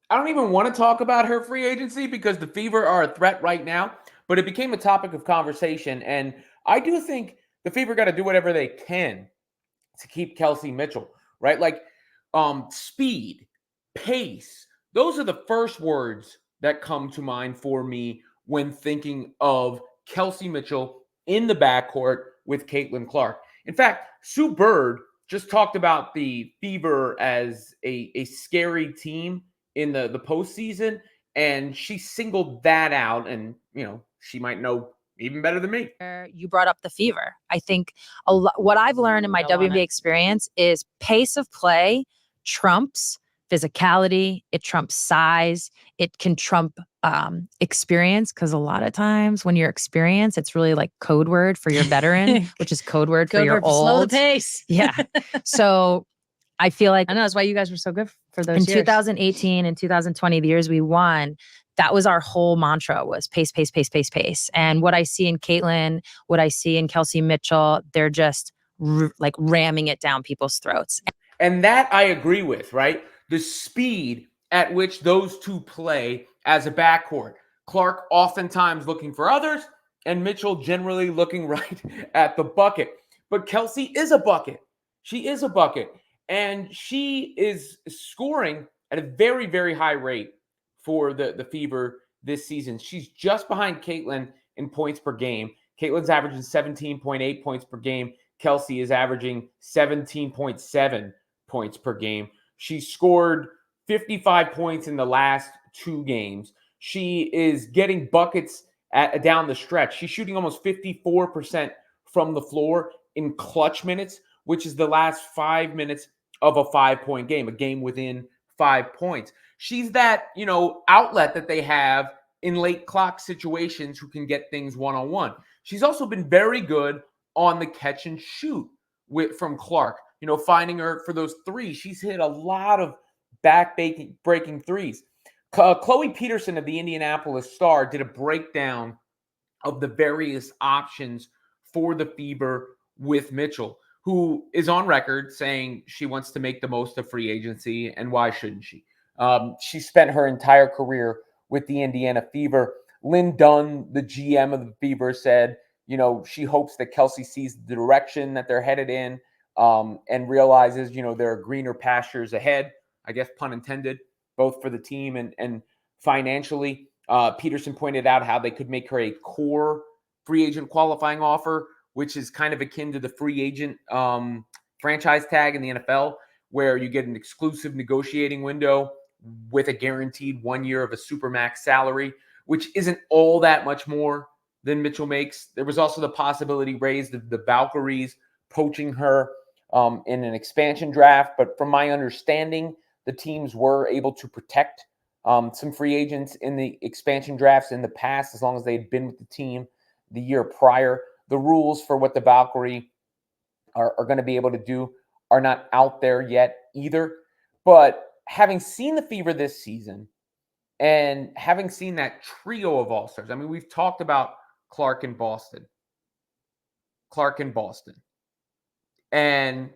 I don't even want to talk about her free agency because the Fever are a threat right now, but it became a topic of conversation. And I do think the Fever got to do whatever they can to keep Kelsey Mitchell, right? Like speed, pace. Those are the first words that come to mind for me when thinking of Kelsey Mitchell in the backcourt with Caitlin Clark. In fact, Sue Bird just talked about the Fever as a scary team in the postseason, and she singled that out. And she might know even better than me. You brought up the Fever. I think what I've learned in my WNBA experience is pace of play trumps physicality. It trumps size. It can trump experience, because a lot of times when you're experienced, it's really like code word for your veteran, which is code word for your old. Slow the pace. Yeah. So I feel like I know that's why you guys were so good for those in years. 2018 and 2020, the years we won, that was our whole mantra, was pace, pace, pace, pace, pace. And what I see in Caitlin, what I see in Kelsey Mitchell, they're just like ramming it down people's throats. And that I agree with, right? The speed at which those two play as a backcourt. Clark oftentimes looking for others, and Mitchell generally looking right at the bucket. But Kelsey is a bucket. She is a bucket. And she is scoring at a very, very high rate for the Fever this season. She's just behind Caitlin in points per game. Caitlin's averaging 17.8 points per game. Kelsey is averaging 17.7 points per game. She scored 55 points in the last 2 games. She is getting buckets down the stretch. She's shooting almost 54% from the floor in clutch minutes, which is the last 5 minutes of a 5-point game, a game within 5 points. She's that, outlet that they have in late clock situations who can get things one-on-one. She's also been very good on the catch and shoot from Clark, finding her for those threes. She's hit a lot of breaking threes. Chloe Peterson of the Indianapolis Star did a breakdown of the various options for the Fever with Mitchell, who is on record saying she wants to make the most of free agency, and why shouldn't she? She spent her entire career with the Indiana Fever. Lynn Dunn, the GM of the Fever, said, she hopes that Kelsey sees the direction that they're headed in, and realizes, there are greener pastures ahead, I guess, pun intended, both for the team and financially. Peterson pointed out how they could make her a core free agent qualifying offer, which is kind of akin to the free agent franchise tag in the NFL, where you get an exclusive negotiating window with a guaranteed 1 year of a supermax salary, which isn't all that much more than Mitchell makes. There was also the possibility raised of the Valkyries poaching her in an expansion draft. But from my understanding, the teams were able to protect some free agents in the expansion drafts in the past, as long as they had been with the team the year prior. The rules for what the Valkyrie are going to be able to do are not out there yet either. But having seen the Fever this season and having seen that trio of all-stars, I mean, we've talked about Clark in Boston. And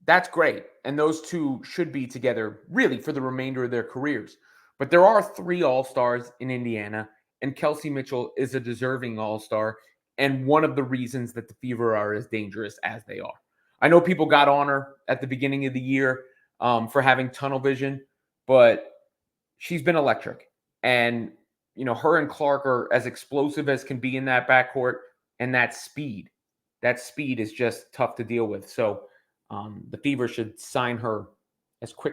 that's great. And those two should be together really for the remainder of their careers. But there are 3 all-stars in Indiana, and Kelsey Mitchell is a deserving all-star, and one of the reasons that the Fever are as dangerous as they are. I know people got on her at the beginning of the year for having tunnel vision, but she's been electric. And, her and Clark are as explosive as can be in that backcourt, and that speed is just tough to deal with. So the Fever should sign her as quick